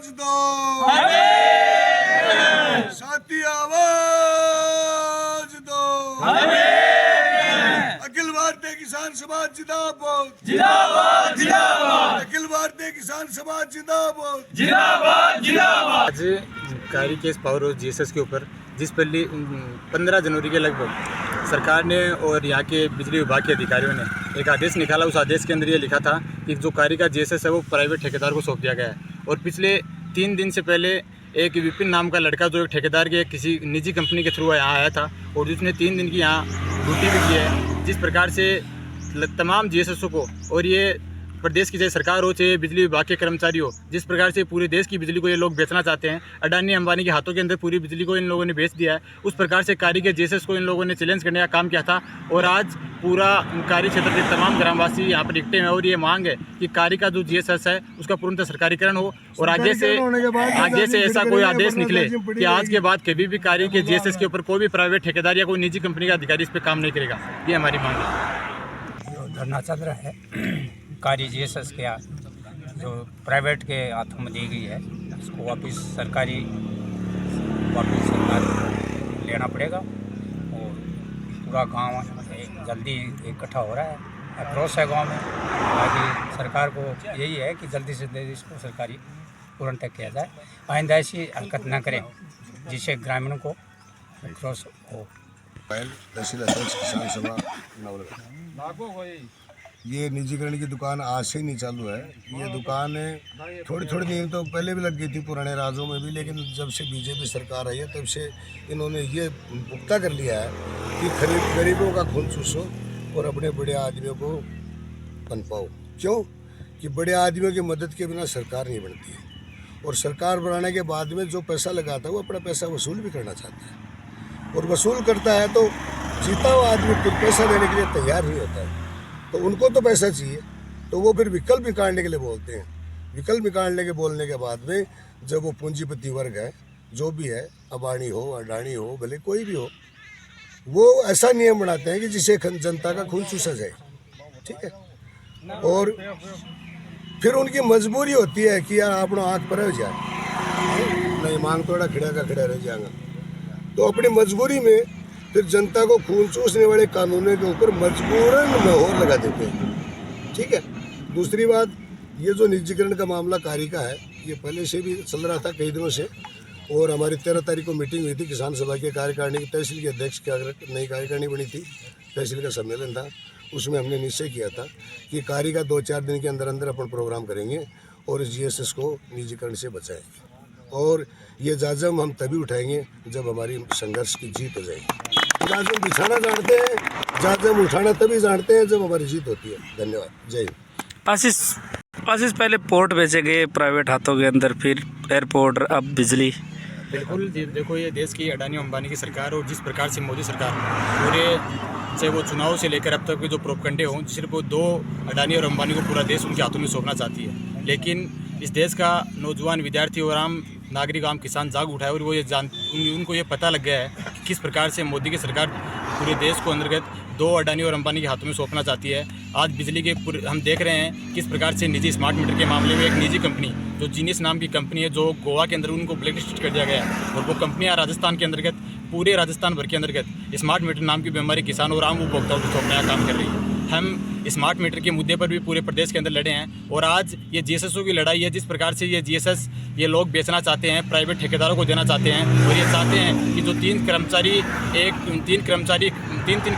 आवाज दो, साथी आवाज दो। अखिल भारतीय किसान समाज जिंदाबाद, जिंदाबाद, जिंदाबाद। अखिल भारतीय किसान समाज जिंदाबाद, जिंदाबाद, जिंदाबाद। आज कारी केस पावर हाउस जीएसएस के ऊपर जिस पर 15 जनवरी के लगभग सरकार ने और यहाँ के बिजली विभाग के अधिकारियों ने एक आदेश निकाला। उस आदेश के अंदर ये लिखा था कि जो कारी का जीएसएस है वो प्राइवेट ठेकेदार को सौंप दिया गया है। और पिछले 3 दिन से पहले एक विपिन नाम का लड़का जो एक ठेकेदार के किसी निजी कंपनी के थ्रू यहाँ आया था और जिसने 3 दिन की यहाँ ड्यूटी भी की है। जिस प्रकार से तमाम जीएसएसओ को और ये प्रदेश की चाहे सरकार हो चाहे बिजली विभाग के कर्मचारी हो, जिस प्रकार से पूरे देश की बिजली को ये लोग बेचना चाहते हैं, अडानी अंबानी के हाथों के अंदर पूरी बिजली को इन लोगों ने बेच दिया है। उस प्रकार से कारी के जीएसएस को इन लोगों ने चैलेंज करने का काम किया था और आज पूरा कारी क्षेत्र के तमाम ग्रामवासी यहाँ पर इकट्ठे हैं और ये मांग है कि कारी का जो जीएसएस है उसका पूर्णतः सरकारीकरण हो और आगे से ऐसा कोई आदेश निकले कि आज के बाद कभी भी कारी के जीएसएस के ऊपर कोई भी प्राइवेट ठेकेदार या कोई निजी कंपनी का अधिकारी इस पर काम नहीं करेगा। ये हमारी मांग है। धरना चल रहा है कारी जीएसएस के जो प्राइवेट के हाथों में दी गई है उसको वापस सरकार लेना पड़ेगा और पूरा गांव जल्दी इकट्ठा हो रहा है, अप्रोच है गांव में। बाकी सरकार को यही है कि जल्दी से जल्दी इसको सरकारी पूर्ण तक किया जाए, आइंदा ऐसी हरकत न करें जिससे ग्रामीणों को अप्रोच हो। तहसील अध्यक्ष किसान सभा नवलगढ़। ये निजीकरण की दुकान आज से ही नहीं चालू है। ये दुकान थोड़ी दिन तो पहले भी लग गई थी पुराने राजों में भी, लेकिन जब से बीजेपी सरकार आई है तब से इन्होंने ये पुख्ता कर लिया है कि गरीबों का खून चूसो और अपने बड़े आदमियों को पनपाओ। क्यों कि बड़े आदमियों की मदद के बिना सरकार नहीं बनती है और सरकार बनाने के बाद में जो पैसा लगाता है वो अपना पैसा वसूल भी करना चाहता है और वसूल करता है तो जीता हुआ आदमी फिर पैसा देने के लिए तैयार नहीं होता है। तो उनको तो पैसा चाहिए तो वो फिर विकल्प निकालने के लिए बोलते हैं। विकल्प निकालने के बोलने के बाद में जब वो पूंजीपति वर्ग है जो भी है, अंबानी हो अडानी हो भले कोई भी हो, वो ऐसा नियम बनाते हैं कि जिसे जनता का खून चूसा जाए, ठीक है। और फिर उनकी मजबूरी होती है कि यार अपना आँख पर हो जाए, नहीं मांग थोड़ा खिड़ा का खिड़ा रह जाएगा। तो अपनी मजबूरी में फिर जनता को खून चूसने वाले कानूनों के ऊपर मजबूरन मोहर लगा देते हैं, ठीक है। दूसरी बात, ये जो निजीकरण का मामला कारी का है ये पहले से भी चल रहा था कई दिनों से और हमारी 13 तारीख को मीटिंग हुई थी किसान सभा के कार्यकारिणी की। तहसील के अध्यक्ष की नई कार्यकारिणी बनी थी, तहसील का सम्मेलन था, उसमें हमने निश्चय किया था कि कारी का 2-4 दिन के अंदर अंदर अपन प्रोग्राम करेंगे और इस जीएसएस को निजीकरण से बचाएंगे। और ये जाजम हम तभी उठाएंगे जब हमारी संघर्ष की जीत हो जाएगी। जाजम बिछाना जानते हैं, जाजम उठाना तभी जानते हैं जब हमारी जीत होती है। धन्यवाद, जय हिंद। आशीष पहले पोर्ट बेचे गए प्राइवेट हाथों के अंदर, फिर एयरपोर्ट, अब बिजली। बिल्कुल देखो, ये देश की अडानी अंबानी की सरकार और जिस प्रकार से मोदी सरकार पूरे चाहे वो चुनाव से लेकर अब तक के जो प्रोपगंडे हों, सिर्फ वो 2 अडानी और अंबानी को पूरा देश उनके हाथों में सौंपना चाहती है। लेकिन इस देश का नौजवान विद्यार्थी और आम नागरिक आम किसान जाग उठाए और वो ये उनको ये पता लग गया है कि किस प्रकार से मोदी की सरकार पूरे देश को अंतर्गत 2 अडानी और अंबानी के हाथों में सौंपना चाहती है। आज बिजली के हम देख रहे हैं किस प्रकार से निजी स्मार्ट मीटर के मामले में एक निजी कंपनी जो जीनियस नाम की कंपनी है जो गोवा के अंदर उनको ब्लैक लिस्ट कर दिया गया है और वो कंपनियाँ राजस्थान के अंतर्गत पूरे राजस्थान भर के अंतर्गत स्मार्ट मीटर नाम की बीमारी किसान और आम उपभोक्ताओं को सौंपने का काम कर रही है। हम स्मार्ट मीटर के मुद्दे पर भी पूरे प्रदेश के अंदर लड़े हैं और आज ये जीएसएसओ की लड़ाई है। जिस प्रकार से ये जीएसएस ये लोग बेचना चाहते हैं, प्राइवेट ठेकेदारों को देना चाहते हैं और ये चाहते हैं कि जो 3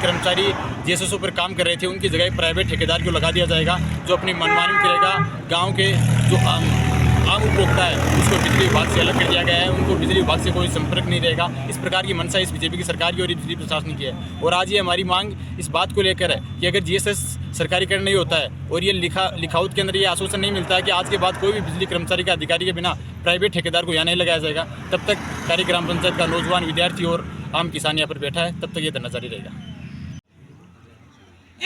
कर्मचारी जीएसएसओ पर काम कर रहे थे उनकी जगह प्राइवेट ठेकेदार को लगा दिया जाएगा जो अपनी मनमानी करेगा। गाँव के जो आम उपभोक्ता है उसको बिजली विभाग से अलग कर दिया गया है, उनको बिजली विभाग से कोई संपर्क नहीं रहेगा। इस प्रकार की मंशा इस बीजेपी की सरकार की और बिजली प्रशासन की है और आज ये हमारी मांग इस बात को लेकर है कि अगर जीएसएस सरकारीकरण नहीं होता है और ये लिखावट के अंदर ये आश्वासन नहीं मिलता है कि आज के बाद कोई भी बिजली कर्मचारी का अधिकारी के बिना प्राइवेट ठेकेदार को यहाँ नहीं लगाया जाएगा, तब तक कारी ग्राम पंचायत का नौजवान विद्यार्थी और आम किसान यहाँ पर बैठा है, तब तक ये धरना जारी रहेगा।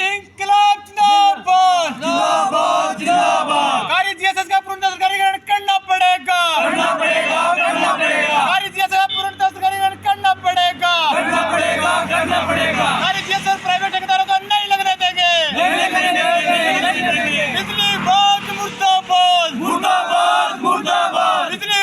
इंकलाब जिंदाबाद, जिंदाबाद, जिंदाबाद। कारी जीएसएस का पूर्ण सरकारीकरण करना पड़ेगा, करना पड़ेगा, करना पड़ेगा। कारी जीएसएस का पूर्ण सरकारीकरण करना पड़ेगा, करना पड़ेगा, करना पड़ेगा। कारी जीएसएस प्राइवेट ठेकेदारों को नहीं लगने देंगे, नहीं लगने देंगे। बिजली बोर्ड मुर्दाबाद, मुर्दाबाद, मुर्दाबाद। बिजली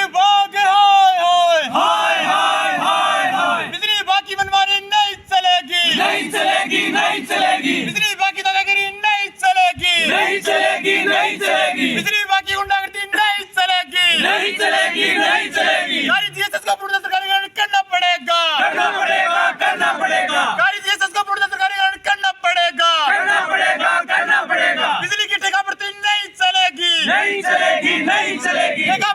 नहीं चलेगी। बिजली विभाग की गुंडागर्दी नहीं चलेगी, नहीं चलेगी, नहीं चलेगी। कारी जीएसएस का पूर्ण सरकारीकरण करना पड़ेगा, करना पड़ेगा, करना पड़ेगा। कारी जीएसएस का पूर्ण सरकारीकरण करना पड़ेगा, करना पड़ेगा, करना पड़ेगा। बिजली की ठेका प्रति नहीं चलेगी, नहीं चलेगी, नहीं चलेगी। ठेका